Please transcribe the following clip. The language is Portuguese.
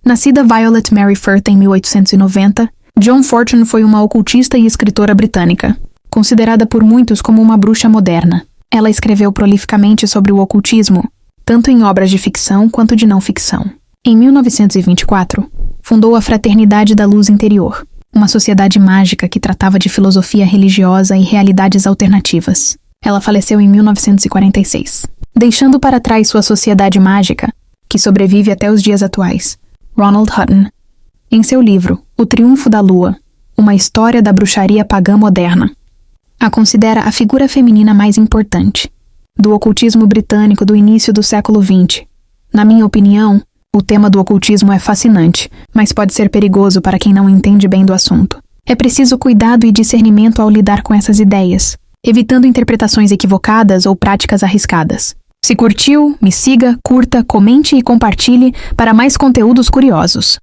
Nascida Violet Mary Firth em 1890, Joan Fortune foi uma ocultista e escritora britânica, considerada por muitos como uma bruxa moderna. Ela escreveu prolificamente sobre o ocultismo, tanto em obras de ficção quanto de não ficção. Em 1924, fundou a Fraternidade da Luz Interior, uma sociedade mágica que tratava de filosofia religiosa e realidades alternativas. Ela faleceu em 1946, deixando para trás sua sociedade mágica, que sobrevive até os dias atuais. Ronald Hutton, em seu livro O Triunfo da Lua, uma história da bruxaria pagã moderna, a considera a figura feminina mais importante do ocultismo britânico do início do século XX. Na minha opinião, o tema do ocultismo é fascinante, mas pode ser perigoso para quem não entende bem do assunto. É preciso cuidado e discernimento ao lidar com essas ideias, evitando interpretações equivocadas ou práticas arriscadas. Se curtiu, me siga, curta, comente e compartilhe para mais conteúdos curiosos.